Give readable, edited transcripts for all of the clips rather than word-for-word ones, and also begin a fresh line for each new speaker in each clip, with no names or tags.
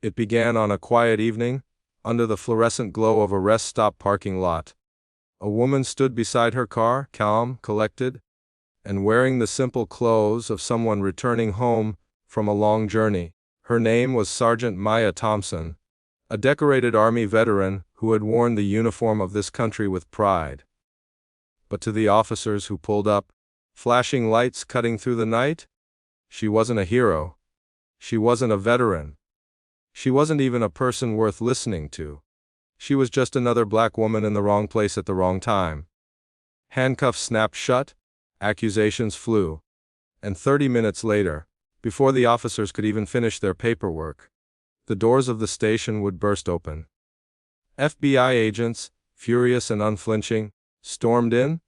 It began on a quiet evening, under the fluorescent glow of a rest stop parking lot. A woman stood beside her car, calm, collected, and wearing the simple clothes of someone returning home from a long journey. Her name was Sergeant Maya Thompson, a decorated Army veteran who had worn the uniform of this country with pride. But to the officers who pulled up, flashing lights cutting through the night, she wasn't a hero. She wasn't a veteran. She wasn't even a person worth listening to. She was just another black woman in the wrong place at the wrong time. Handcuffs snapped shut, accusations flew, and 30 minutes later, before the officers could even finish their paperwork, the doors of the station would burst open. FBI agents, furious and unflinching, stormed in.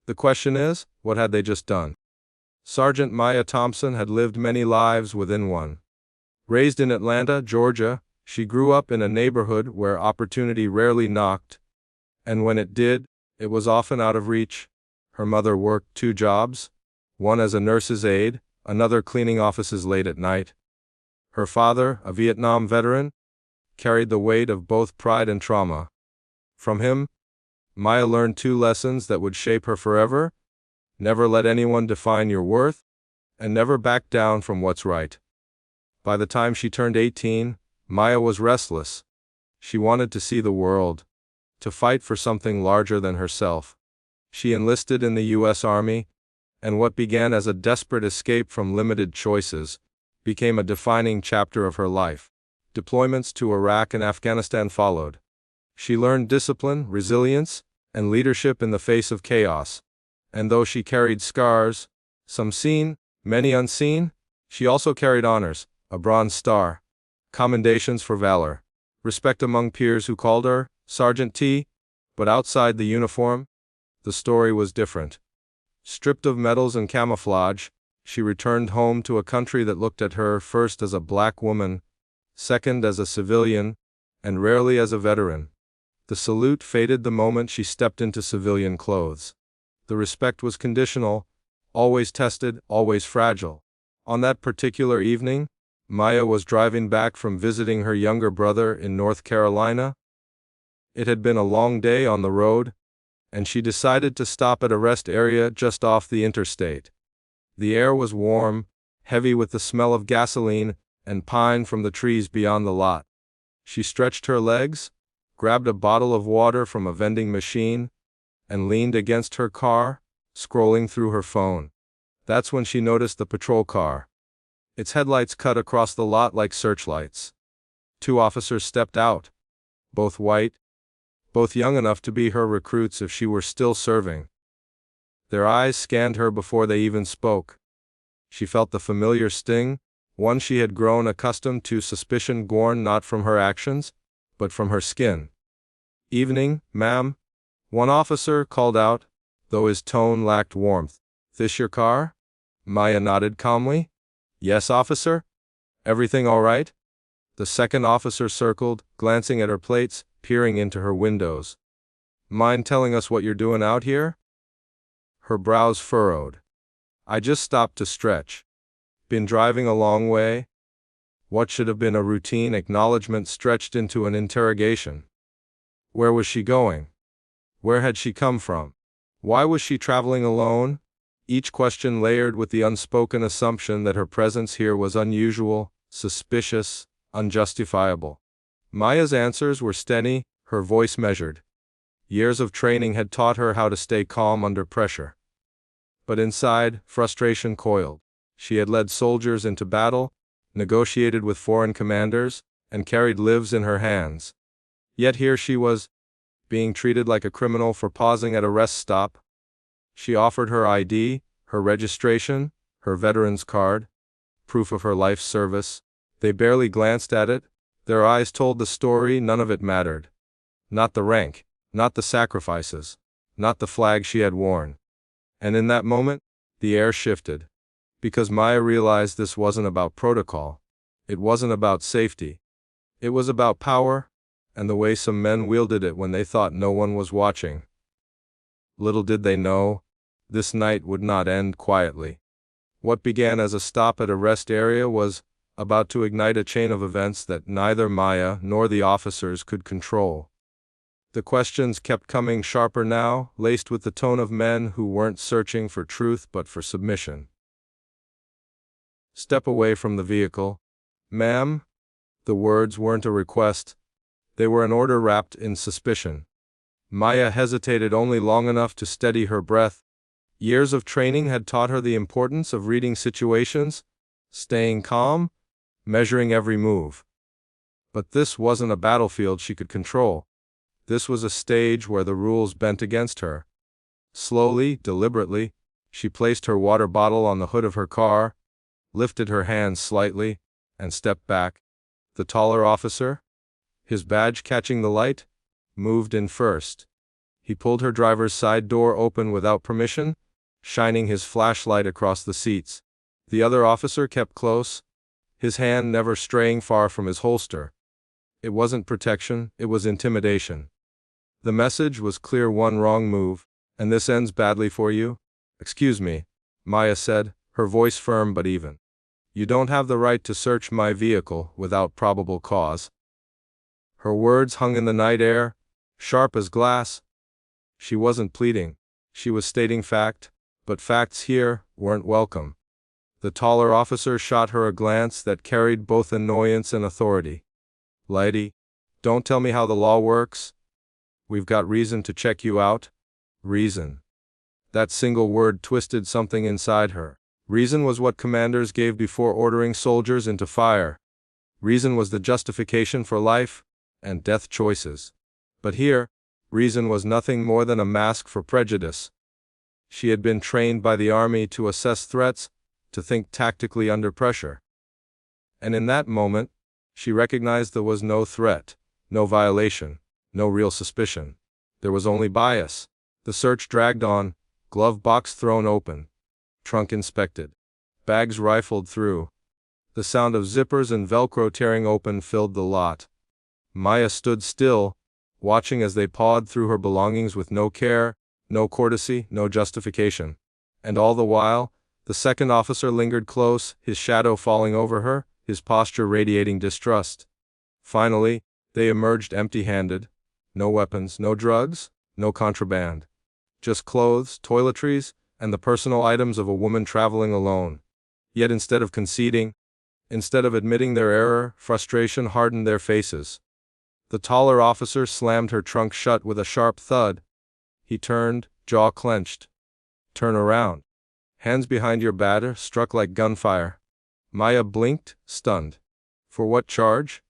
The question is, what had they just done? Sergeant Maya Thompson had lived many lives within one. Raised in Atlanta, Georgia, she grew up in a neighborhood where opportunity rarely knocked, and when it did, it was often out of reach. Her mother worked 2 jobs, one as a nurse's aide, another cleaning offices late at night. Her father, a Vietnam veteran, carried the weight of both pride and trauma. From him, Maya learned 2 lessons that would shape her forever: never let anyone define your worth, and never back down from what's right. By the time she turned 18, Maya was restless. She wanted to see the world, to fight for something larger than herself. She enlisted in the U.S. Army, and what began as a desperate escape from limited choices became a defining chapter of her life. Deployments to Iraq and Afghanistan followed. She learned discipline, resilience, and leadership in the face of chaos. And though she carried scars, some seen, many unseen, she also carried honors, a Bronze Star, commendations for valor, respect among peers who called her Sergeant T. But outside the uniform, the story was different. Stripped of medals and camouflage, she returned home to a country that looked at her first as a black woman, second as a civilian, and rarely as a veteran. The salute faded the moment she stepped into civilian clothes. The respect was conditional, always tested, always fragile. On that particular evening, Maya was driving back from visiting her younger brother in North Carolina. It had been a long day on the road, and she decided to stop at a rest area just off the interstate. The air was warm, heavy with the smell of gasoline and pine from the trees beyond the lot. She stretched her legs, grabbed a bottle of water from a vending machine, and leaned against her car, scrolling through her phone. That's when she noticed the patrol car. Its headlights cut across the lot like searchlights. 2 officers stepped out, both white, both young enough to be her recruits if she were still serving. Their eyes scanned her before they even spoke. She felt the familiar sting, one she had grown accustomed to, suspicion born not from her actions, but from her skin. "Evening, ma'am," one officer called out, though his tone lacked warmth. "This your car?" Maya nodded calmly. "Yes, officer." "Everything all right?" The second officer circled, glancing at her plates, peering into her windows. "Mind telling us what you're doing out here?" Her brows furrowed. "I just stopped to stretch. Been driving a long way." What should have been a routine acknowledgement stretched into an interrogation. Where was she going? Where had she come from? Why was she traveling alone? Each question layered with the unspoken assumption that her presence here was unusual, suspicious, unjustifiable. Maya's answers were steady, her voice measured. Years of training had taught her how to stay calm under pressure. But inside, frustration coiled. She had led soldiers into battle, negotiated with foreign commanders, and carried lives in her hands. Yet here she was, being treated like a criminal for pausing at a rest stop. She offered her ID, her registration, her veteran's card, proof of her life's service. They barely glanced at it. Their eyes told the story, none of it mattered. Not the rank, not the sacrifices, not the flag she had worn. And in that moment, the air shifted. Because Maya realized this wasn't about protocol. It wasn't about safety. It was about power, and the way some men wielded it when they thought no one was watching. Little did they know, this night would not end quietly. What began as a stop at a rest area was about to ignite a chain of events that neither Maya nor the officers could control. The questions kept coming sharper now, laced with the tone of men who weren't searching for truth but for submission. "Step away from the vehicle, ma'am." The words weren't a request. They were an order wrapped in suspicion. Maya hesitated only long enough to steady her breath. Years of training had taught her the importance of reading situations, staying calm, measuring every move. But this wasn't a battlefield she could control. This was a stage where the rules bent against her. Slowly, deliberately, she placed her water bottle on the hood of her car, lifted her hands slightly, and stepped back. The taller officer, his badge catching the light, moved in first. He pulled her driver's side door open without permission, shining his flashlight across the seats. The other officer kept close, his hand never straying far from his holster. It wasn't protection, it was intimidation. The message was clear: one wrong move, and this ends badly for you. "Excuse me," Maya said, her voice firm but even. "You don't have the right to search my vehicle without probable cause." Her words hung in the night air, sharp as glass. She wasn't pleading. She was stating fact, but facts here weren't welcome. The taller officer shot her a glance that carried both annoyance and authority. "Lady, don't tell me how the law works. We've got reason to check you out." Reason. That single word twisted something inside her. Reason was what commanders gave before ordering soldiers into fire. Reason was the justification for life and death choices. But here, reason was nothing more than a mask for prejudice. She had been trained by the army to assess threats, to think tactically under pressure. And in that moment, she recognized there was no threat, no violation, no real suspicion. There was only bias. The search dragged on, glove box thrown open, trunk inspected, bags rifled through. The sound of zippers and Velcro tearing open filled the lot. Maya stood still, watching as they pawed through her belongings with no care, no courtesy, no justification. And all the while, the second officer lingered close, his shadow falling over her, his posture radiating distrust. Finally, they emerged empty-handed. No weapons, no drugs, no contraband. Just clothes, toiletries, and the personal items of a woman traveling alone. Yet instead of conceding, instead of admitting their error, frustration hardened their faces. The taller officer slammed her trunk shut with a sharp thud. He turned, jaw clenched. "Turn around. Hands behind your back," struck like gunfire. Maya blinked, stunned. For what charge?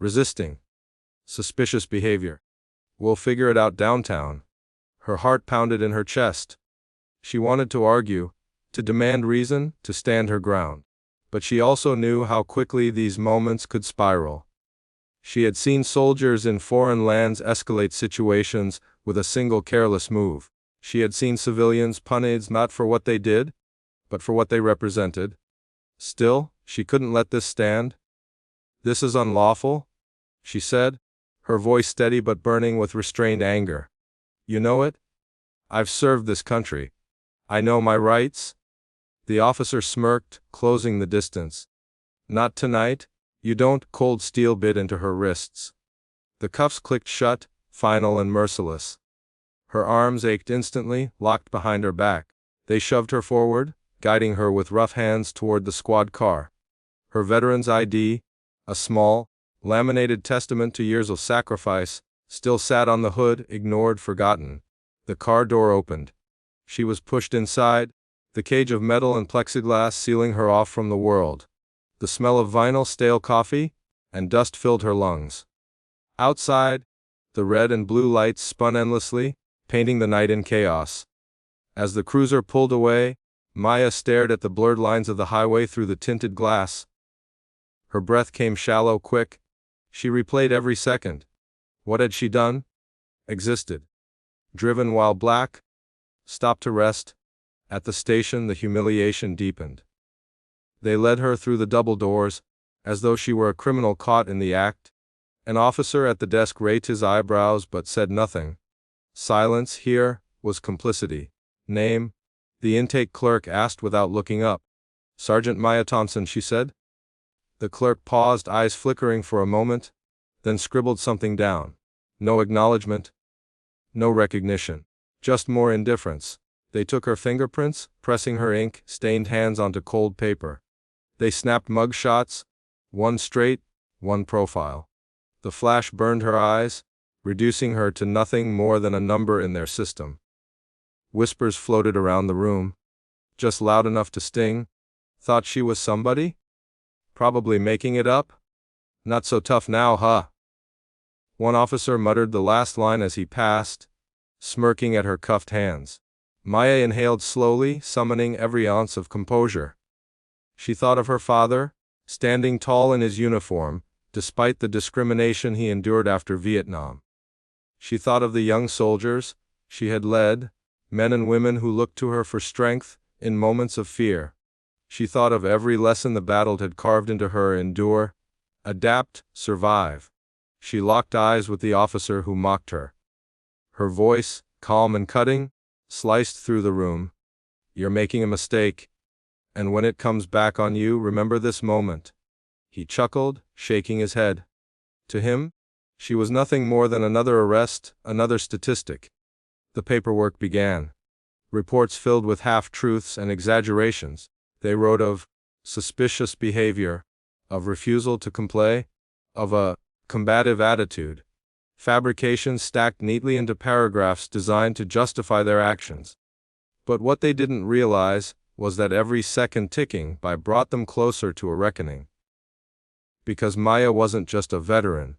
Resisting. Suspicious behavior. "We'll figure it out downtown." Her heart pounded in her chest. She wanted to argue, to demand reason, to stand her ground. But she also knew how quickly these moments could spiral. She had seen soldiers in foreign lands escalate situations with a single careless move. She had seen civilians punished not for what they did, but for what they represented. Still, she couldn't let this stand. "This is unlawful," she said, her voice steady but burning with restrained anger. "You know it? I've served this country. I know my rights." The officer smirked, closing the distance. "Not tonight, you don't." Cold steel bit into her wrists. The cuffs clicked shut, final and merciless. Her arms ached instantly, locked behind her back. They shoved her forward, guiding her with rough hands toward the squad car. Her veteran's ID, a small, laminated testament to years of sacrifice, still sat on the hood, ignored, forgotten. The car door opened. She was pushed inside, the cage of metal and plexiglass sealing her off from the world. The smell of vinyl, stale coffee, and dust filled her lungs. Outside, the red and blue lights spun endlessly, painting the night in chaos. As the cruiser pulled away, Maya stared at the blurred lines of the highway through the tinted glass. Her breath came shallow, quick. She replayed every second. What had she done? Existed. Driven while black. Stopped to rest. At the station, the humiliation deepened. They led her through the double doors, as though she were a criminal caught in the act. An officer at the desk raised his eyebrows but said nothing. Silence here was complicity. "Name?" The intake clerk asked without looking up. "Sergeant Maya Thompson," she said. The clerk paused, eyes flickering for a moment, then scribbled something down. No acknowledgement, no recognition, just more indifference. They took her fingerprints, pressing her ink-stained hands onto cold paper. They snapped mug shots, one straight, one profile. The flash burned her eyes, reducing her to nothing more than a number in their system. Whispers floated around the room, just loud enough to sting. Thought she was somebody? Probably making it up? Not so tough now, huh? One officer muttered the last line as he passed, smirking at her cuffed hands. Maya inhaled slowly, summoning every ounce of composure. She thought of her father, standing tall in his uniform, despite the discrimination he endured after Vietnam. She thought of the young soldiers she had led, men and women who looked to her for strength in moments of fear. She thought of every lesson the battle had carved into her: endure, adapt, survive. She locked eyes with the officer who mocked her. Her voice, calm and cutting, sliced through the room. You're making a mistake, and when it comes back on you, remember this moment. He chuckled, shaking his head. To him, she was nothing more than another arrest, another statistic. The paperwork began. Reports filled with half-truths and exaggerations. They wrote of suspicious behavior, of refusal to comply, of a combative attitude. Fabrications stacked neatly into paragraphs designed to justify their actions. But what they didn't realize was that every second ticking by brought them closer to a reckoning. Because Maya wasn't just a veteran.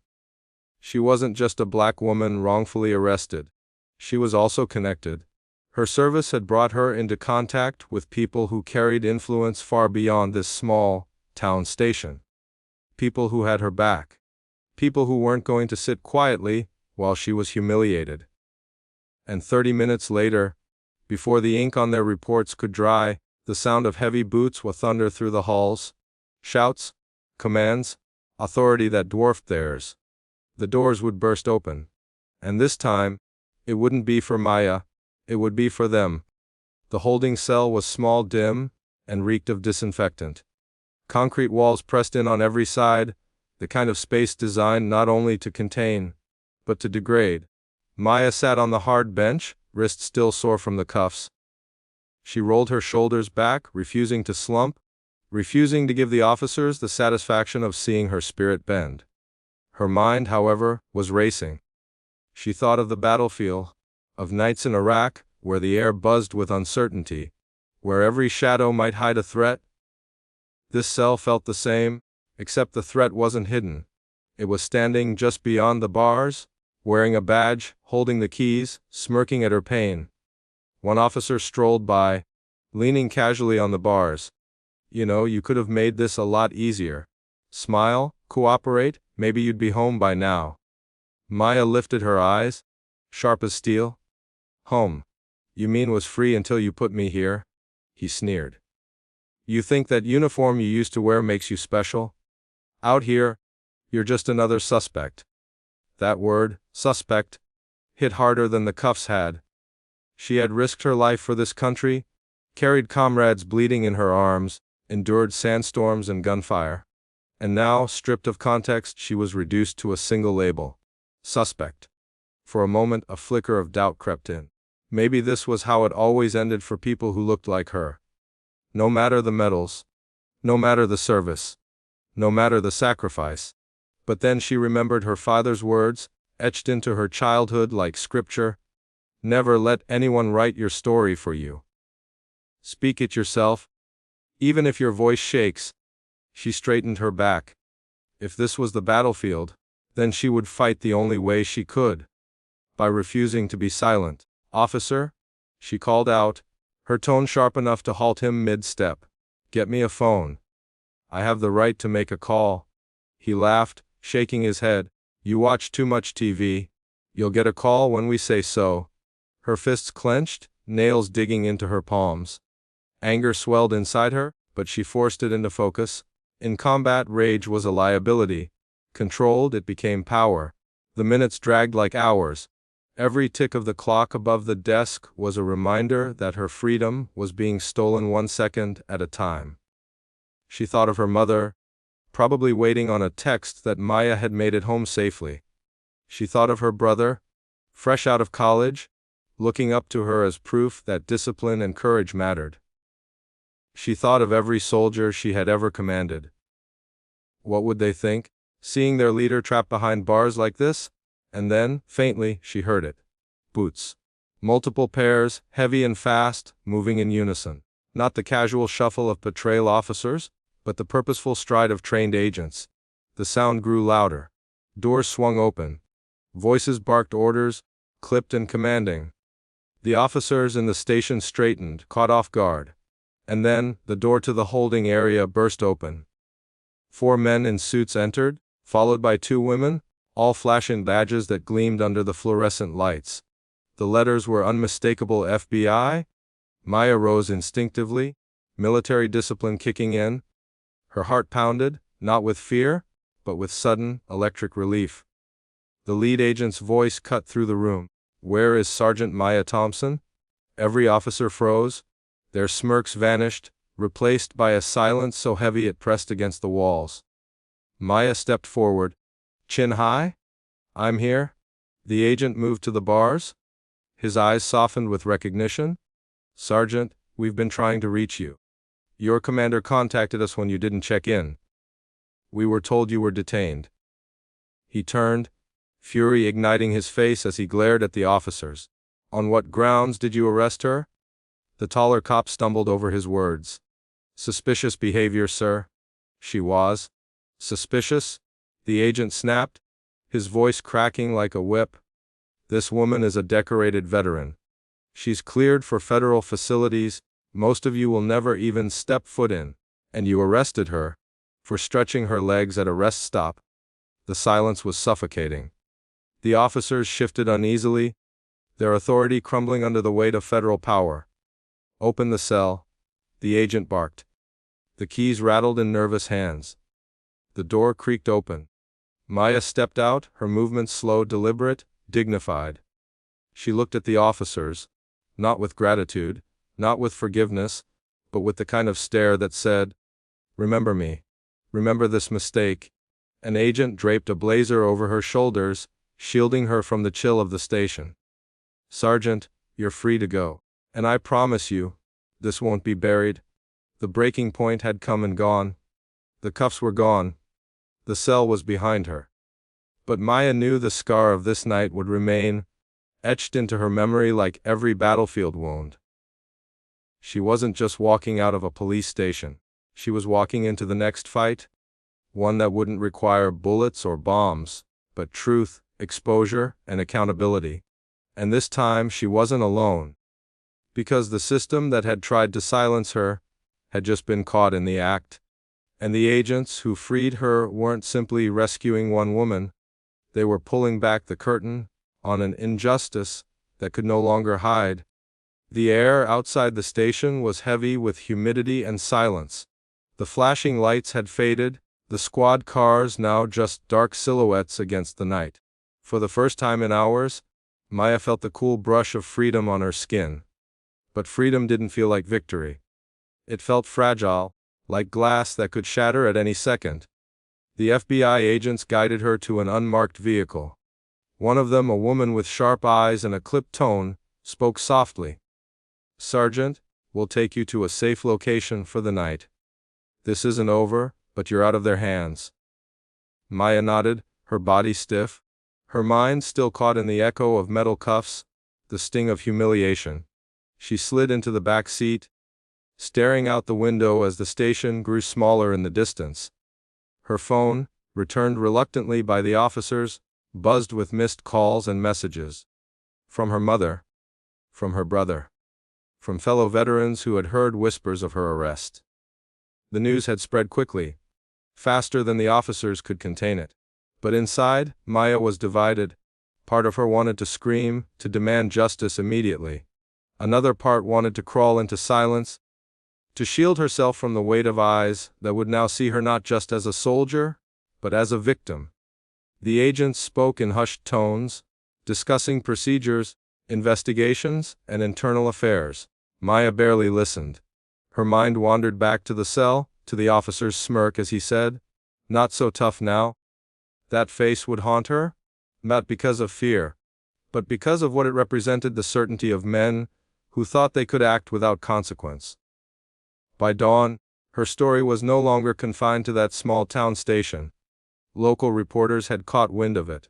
She wasn't just a black woman wrongfully arrested. She was also connected. Her service had brought her into contact with people who carried influence far beyond this small town station. People who had her back. People who weren't going to sit quietly while she was humiliated. And 30 minutes later, before the ink on their reports could dry, the sound of heavy boots would thunder through the halls. Shouts, commands, authority that dwarfed theirs. The doors would burst open. And this time, it wouldn't be for Maya, it would be for them. The holding cell was small, dim, and reeked of disinfectant. Concrete walls pressed in on every side, the kind of space designed not only to contain, but to degrade. Maya sat on the hard bench, wrists still sore from the cuffs. She rolled her shoulders back, refusing to slump, refusing to give the officers the satisfaction of seeing her spirit bend. Her mind, however, was racing. She thought of the battlefield, of nights in Iraq, where the air buzzed with uncertainty, where every shadow might hide a threat. This cell felt the same, except the threat wasn't hidden. It was standing just beyond the bars, wearing a badge, holding the keys, smirking at her pain. One officer strolled by, leaning casually on the bars. You know, you could have made this a lot easier. Smile, cooperate, maybe you'd be home by now. Maya lifted her eyes, sharp as steel. Home. You mean was free until you put me here? He sneered. You think that uniform you used to wear makes you special? Out here, you're just another suspect. That word, suspect, hit harder than the cuffs had. She had risked her life for this country, carried comrades bleeding in her arms, endured sandstorms and gunfire. And now, stripped of context, she was reduced to a single label. Suspect. For a moment, a flicker of doubt crept in. Maybe this was how it always ended for people who looked like her. No matter the medals, no matter the service, no matter the sacrifice. But then she remembered her father's words, etched into her childhood like scripture. Never let anyone write your story for you. Speak it yourself. Even if your voice shakes. She straightened her back. If this was the battlefield, then she would fight the only way she could. By refusing to be silent. Officer? She called out, her tone sharp enough to halt him mid-step. Get me a phone. I have the right to make a call. He laughed, shaking his head. You watch too much TV. You'll get a call when we say so. Her fists clenched, nails digging into her palms. Anger swelled inside her, but she forced it into focus. In combat, rage was a liability. Controlled, it became power. The minutes dragged like hours. Every tick of the clock above the desk was a reminder that her freedom was being stolen 1 second at a time. She thought of her mother, probably waiting on a text that Maya had made it home safely. She thought of her brother, fresh out of college, looking up to her as proof that discipline and courage mattered. She thought of every soldier she had ever commanded. What would they think, seeing their leader trapped behind bars like this? And then, faintly, she heard it. Boots. Multiple pairs, heavy and fast, moving in unison. Not the casual shuffle of patrol officers, but the purposeful stride of trained agents. The sound grew louder. Doors swung open. Voices barked orders, clipped and commanding. The officers in the station straightened, caught off guard. And then, the door to the holding area burst open. 4 men in suits entered, followed by 2 women, all flashing badges that gleamed under the fluorescent lights. The letters were unmistakable FBI. Maya rose instinctively, military discipline kicking in. Her heart pounded, not with fear, but with sudden, electric relief. The lead agent's voice cut through the room. "Where is Sergeant Maya Thompson?" Every officer froze. Their smirks vanished, replaced by a silence so heavy it pressed against the walls. Maya stepped forward. "Chin high? I'm here." The agent moved to the bars. His eyes softened with recognition. "Sergeant, we've been trying to reach you. Your commander contacted us when you didn't check in. We were told you were detained." He turned, fury igniting his face as he glared at the officers. "On what grounds did you arrest her?" The taller cop stumbled over his words. "Suspicious behavior, sir." "She was suspicious?" The agent snapped, his voice cracking like a whip. "This woman is a decorated veteran. She's cleared for federal facilities most of you will never even step foot in, and you arrested her for stretching her legs at a rest stop." The silence was suffocating. The officers shifted uneasily, their authority crumbling under the weight of federal power. "Open the cell," the agent barked. The keys rattled in nervous hands. The door creaked open. Maya stepped out, her movements slow, deliberate, dignified. She looked at the officers, not with gratitude, not with forgiveness, but with the kind of stare that said, "Remember me. Remember this mistake." An agent draped a blazer over her shoulders, shielding her from the chill of the station. "Sergeant, you're free to go. And I promise you, this won't be buried." The breaking point had come and gone. The cuffs were gone. The cell was behind her. But Maya knew the scar of this night would remain, etched into her memory like every battlefield wound. She wasn't just walking out of a police station. She was walking into the next fight, one that wouldn't require bullets or bombs, but truth, exposure, and accountability. And this time she wasn't alone. Because the system that had tried to silence her had just been caught in the act. And the agents who freed her weren't simply rescuing one woman. They were pulling back the curtain on an injustice that could no longer hide. The air outside the station was heavy with humidity and silence. The flashing lights had faded, the squad cars now just dark silhouettes against the night. For the first time in hours, Maya felt the cool brush of freedom on her skin. But freedom didn't feel like victory. It felt fragile, like glass that could shatter at any second. The FBI agents guided her to an unmarked vehicle. One of them, a woman with sharp eyes and a clipped tone, spoke softly. "Sergeant, we'll take you to a safe location for the night. This isn't over, but you're out of their hands." Maya nodded, her body stiff, her mind still caught in the echo of metal cuffs, the sting of humiliation. She slid into the back seat, staring out the window as the station grew smaller in the distance. Her phone, returned reluctantly by the officers, buzzed with missed calls and messages. From her mother, from her brother, from fellow veterans who had heard whispers of her arrest. The news had spread quickly, faster than the officers could contain it. But inside, Maya was divided. Part of her wanted to scream, to demand justice immediately. Another part wanted to crawl into silence, to shield herself from the weight of eyes that would now see her not just as a soldier, but as a victim. The agents spoke in hushed tones, discussing procedures, investigations, and internal affairs. Maya barely listened. Her mind wandered back to the cell, to the officer's smirk as he said, Not so tough now? That face would haunt her? Not because of fear, but because of what it represented, the certainty of men who thought they could act without consequence. By dawn, her story was no longer confined to that small town station. Local reporters had caught wind of it.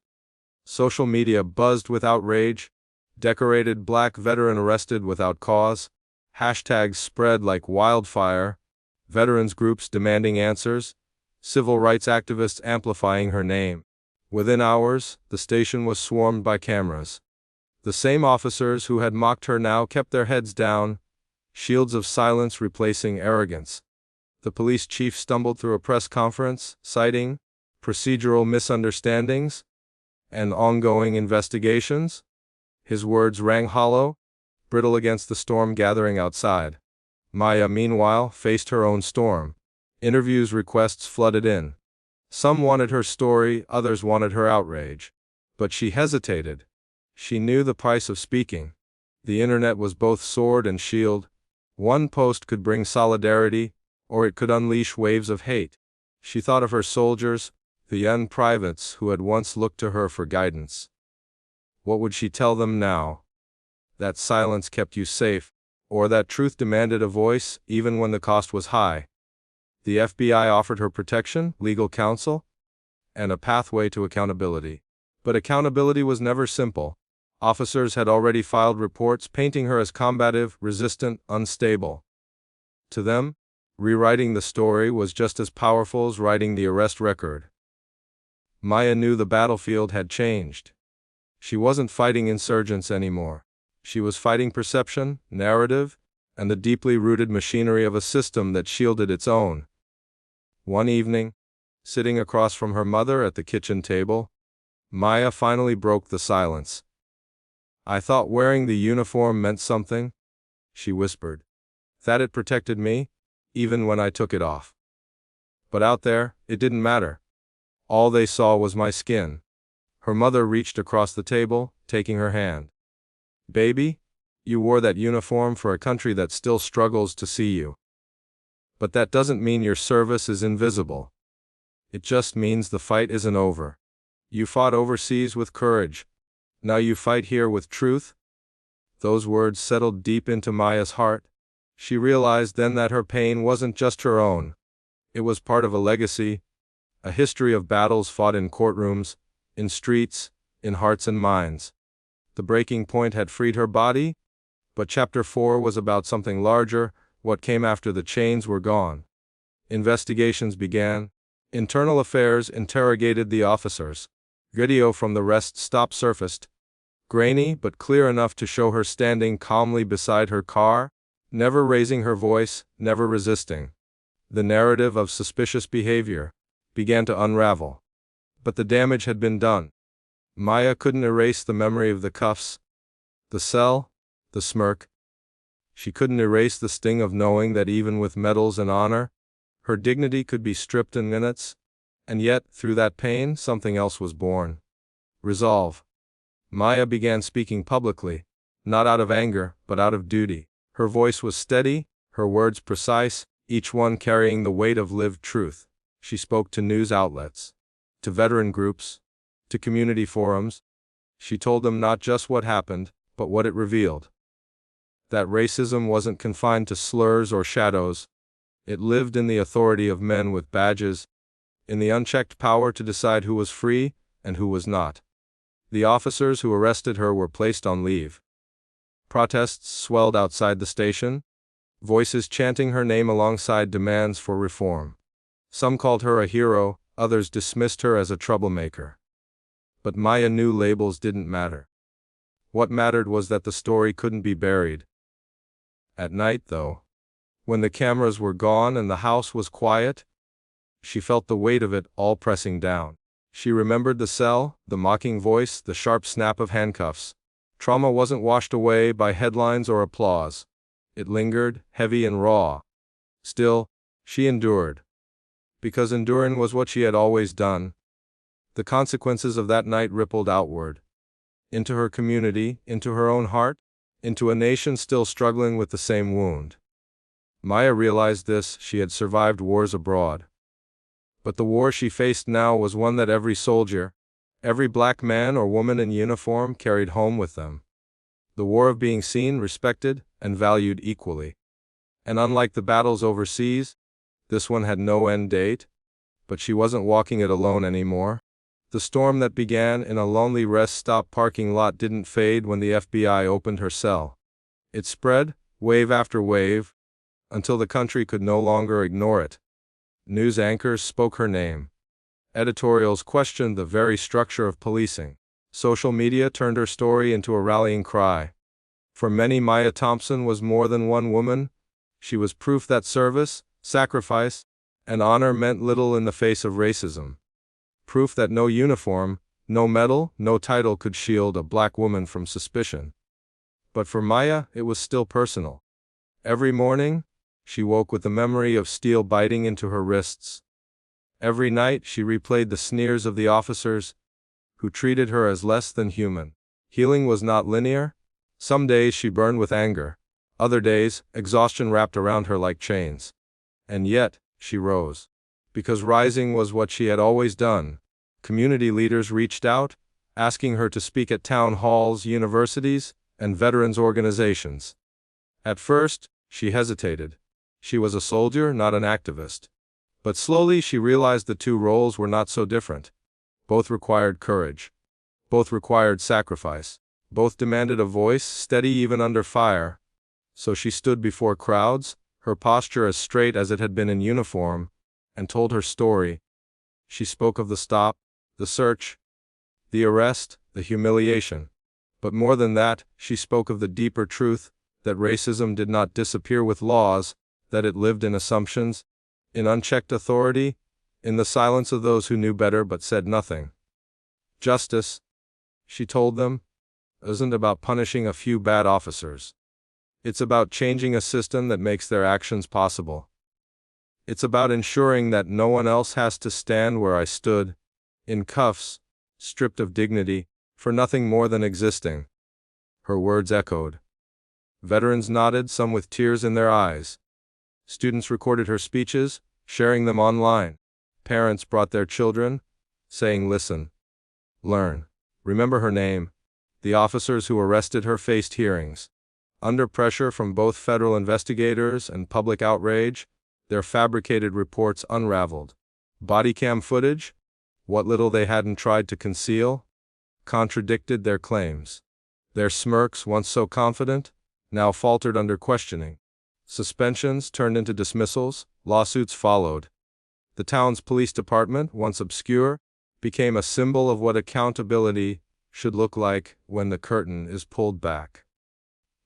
Social media buzzed with outrage, decorated black veteran arrested without cause, hashtags spread like wildfire, veterans groups demanding answers, civil rights activists amplifying her name. Within hours, the station was swarmed by cameras. The same officers who had mocked her now kept their heads down, shields of silence replacing arrogance. The police chief stumbled through a press conference, citing procedural misunderstandings and ongoing investigations. His words rang hollow, brittle against the storm gathering outside. Maya, meanwhile, faced her own storm. Interviews requests flooded in. Some wanted her story, others wanted her outrage. But she hesitated. She knew the price of speaking. The internet was both sword and shield. One post could bring solidarity, or it could unleash waves of hate. She thought of her soldiers, the young privates who had once looked to her for guidance. What would she tell them now? That silence kept you safe, or that truth demanded a voice, even when the cost was high. The FBI offered her protection, legal counsel, and a pathway to accountability. But accountability was never simple. Officers had already filed reports painting her as combative, resistant, unstable. To them, rewriting the story was just as powerful as writing the arrest record. Maya knew the battlefield had changed. She wasn't fighting insurgents anymore. She was fighting perception, narrative, and the deeply rooted machinery of a system that shielded its own. One evening, sitting across from her mother at the kitchen table, Maya finally broke the silence. "I thought wearing the uniform meant something," she whispered. "That it protected me, even when I took it off. But out there, it didn't matter. All they saw was my skin." Her mother reached across the table, taking her hand. "Baby, you wore that uniform for a country that still struggles to see you. But that doesn't mean your service is invisible. It just means the fight isn't over. You fought overseas with courage. Now you fight here with truth." Those words settled deep into Maya's heart. She realized then that her pain wasn't just her own. It was part of a legacy, a history of battles fought in courtrooms, in streets, in hearts and minds. The breaking point had freed her body, but Chapter 4 was about something larger, what came after the chains were gone. Investigations began. Internal Affairs interrogated the officers. Video from the rest stop surfaced, grainy but clear enough to show her standing calmly beside her car, never raising her voice, never resisting. The narrative of suspicious behavior began to unravel. But the damage had been done. Maya couldn't erase the memory of the cuffs, the cell, the smirk. She couldn't erase the sting of knowing that even with medals and honor, her dignity could be stripped in minutes. And yet, through that pain, something else was born. Resolve. Maya began speaking publicly, not out of anger, but out of duty. Her voice was steady, her words precise, each one carrying the weight of lived truth. She spoke to news outlets, to veteran groups, to community forums. She told them not just what happened, but what it revealed. That racism wasn't confined to slurs or shadows. It lived in the authority of men with badges, in the unchecked power to decide who was free and who was not. The officers who arrested her were placed on leave. Protests swelled outside the station, voices chanting her name alongside demands for reform. Some called her a hero, others dismissed her as a troublemaker. But Maya knew labels didn't matter. What mattered was that the story couldn't be buried. At night, though, when the cameras were gone and the house was quiet, she felt the weight of it all pressing down. She remembered the cell, the mocking voice, the sharp snap of handcuffs. Trauma wasn't washed away by headlines or applause. It lingered, heavy and raw. Still, she endured. Because enduring was what she had always done. The consequences of that night rippled outward. Into her community, into her own heart, into a nation still struggling with the same wound. Maya realized this: she had survived wars abroad. But the war she faced now was one that every soldier, every black man or woman in uniform carried home with them. The war of being seen, respected, and valued equally. And unlike the battles overseas, this one had no end date, but she wasn't walking it alone anymore. The storm that began in a lonely rest stop parking lot didn't fade when the FBI opened her cell. It spread, wave after wave, until the country could no longer ignore it. News anchors spoke her name. Editorials questioned the very structure of policing. Social media turned her story into a rallying cry. For many, Maya Thompson was more than one woman. She was proof that service, sacrifice, and honor meant little in the face of racism. Proof that no uniform, no medal, no title could shield a black woman from suspicion. But for Maya, it was still personal. Every morning, she woke with the memory of steel biting into her wrists. Every night, she replayed the sneers of the officers who treated her as less than human. Healing was not linear. Some days she burned with anger. Other days, exhaustion wrapped around her like chains. And yet, she rose. Because rising was what she had always done. Community leaders reached out, asking her to speak at town halls, universities, and veterans organizations. At first, she hesitated. She was a soldier, not an activist. But slowly she realized the two roles were not so different. Both required courage. Both required sacrifice. Both demanded a voice, steady even under fire. So she stood before crowds, her posture as straight as it had been in uniform, and told her story. She spoke of the stop, the search, the arrest, the humiliation. But more than that, she spoke of the deeper truth, that racism did not disappear with laws, that it lived in assumptions, in unchecked authority, in the silence of those who knew better but said nothing. Justice, she told them, isn't about punishing a few bad officers. It's about changing a system that makes their actions possible. It's about ensuring that no one else has to stand where I stood, in cuffs, stripped of dignity, for nothing more than existing. Her words echoed. Veterans nodded, some with tears in their eyes. Students recorded her speeches, sharing them online. Parents brought their children, saying, "Listen, learn." Remember her name. The officers who arrested her faced hearings. Under pressure from both federal investigators and public outrage, their fabricated reports unraveled. Body cam footage, what little they hadn't tried to conceal, contradicted their claims. Their smirks, once so confident, now faltered under questioning. Suspensions turned into dismissals, lawsuits followed. The town's police department, once obscure, became a symbol of what accountability should look like when the curtain is pulled back.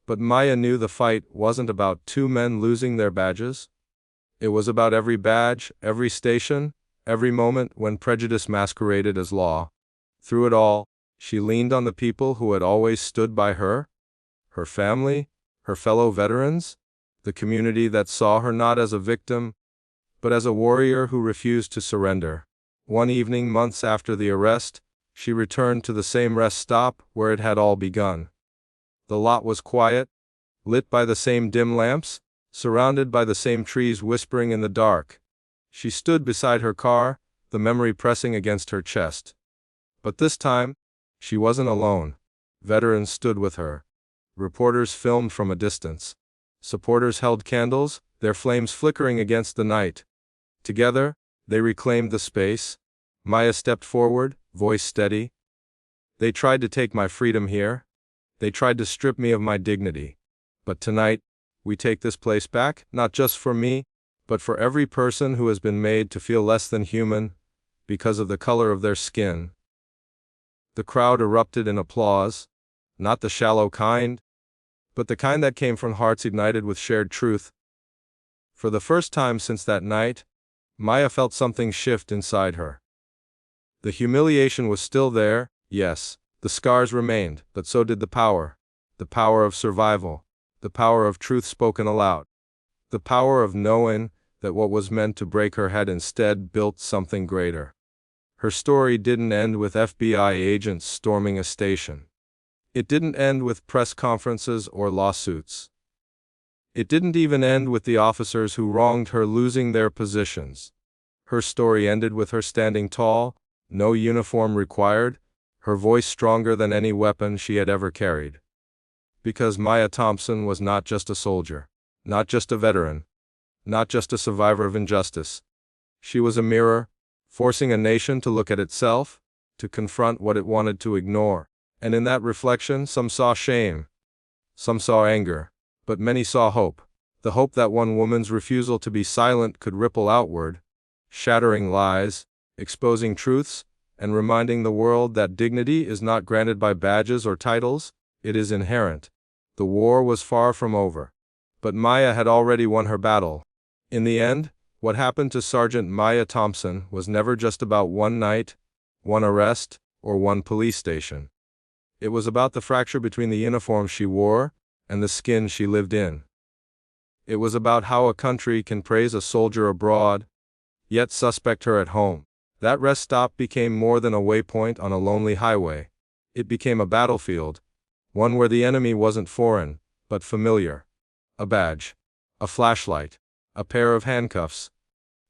But Maya knew the fight wasn't about two men losing their badges. It was about every badge, every station, every moment when prejudice masqueraded as law. Through it all, she leaned on the people who had always stood by her, her family, her fellow veterans, the community that saw her not as a victim, but as a warrior who refused to surrender. One evening, months after the arrest, she returned to the same rest stop where it had all begun. The lot was quiet, lit by the same dim lamps, surrounded by the same trees whispering in the dark. She stood beside her car, the memory pressing against her chest. But this time, she wasn't alone. Veterans stood with her. Reporters filmed from a distance. Supporters held candles, their flames flickering against the night. Together, they reclaimed the space. Maya stepped forward, voice steady. They tried to take my freedom here. They tried to strip me of my dignity. But tonight, we take this place back, not just for me, but for every person who has been made to feel less than human because of the color of their skin. The crowd erupted in applause, not the shallow kind, but the kind that came from hearts ignited with shared truth. For the first time since that night, Maya felt something shift inside her. The humiliation was still there, yes, the scars remained, but so did the power of survival, the power of truth spoken aloud, the power of knowing that what was meant to break her had instead built something greater. Her story didn't end with FBI agents storming a station. It didn't end with press conferences or lawsuits. It didn't even end with the officers who wronged her losing their positions. Her story ended with her standing tall, no uniform required, her voice stronger than any weapon she had ever carried. Because Maya Thompson was not just a soldier, not just a veteran, not just a survivor of injustice. She was a mirror, forcing a nation to look at itself, to confront what it wanted to ignore. And in that reflection, some saw shame, some saw anger, but many saw hope. The hope that one woman's refusal to be silent could ripple outward, shattering lies, exposing truths, and reminding the world that dignity is not granted by badges or titles, it is inherent. The war was far from over. But Maya had already won her battle. In the end, what happened to Sergeant Maya Thompson was never just about one night, one arrest, or one police station. It was about the fracture between the uniform she wore and the skin she lived in. It was about how a country can praise a soldier abroad, yet suspect her at home. That rest stop became more than a waypoint on a lonely highway. It became a battlefield, one where the enemy wasn't foreign, but familiar. A badge, a flashlight, a pair of handcuffs.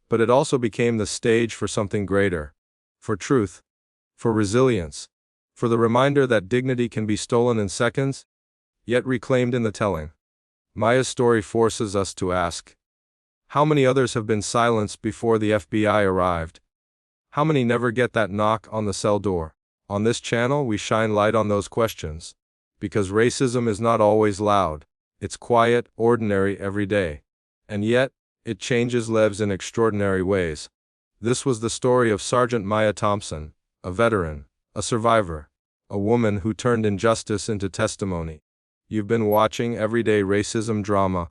But it also became the stage for something greater. For truth. For resilience. For the reminder that dignity can be stolen in seconds, yet reclaimed in the telling. Maya's story forces us to ask, how many others have been silenced before the FBI arrived? How many never get that knock on the cell door? On this channel we shine light on those questions. Because racism is not always loud. It's quiet, ordinary, every day. And yet, it changes lives in extraordinary ways. This was the story of Sergeant Maya Thompson, a veteran, a survivor, a woman who turned injustice into testimony. You've been watching Everyday Racism Drama.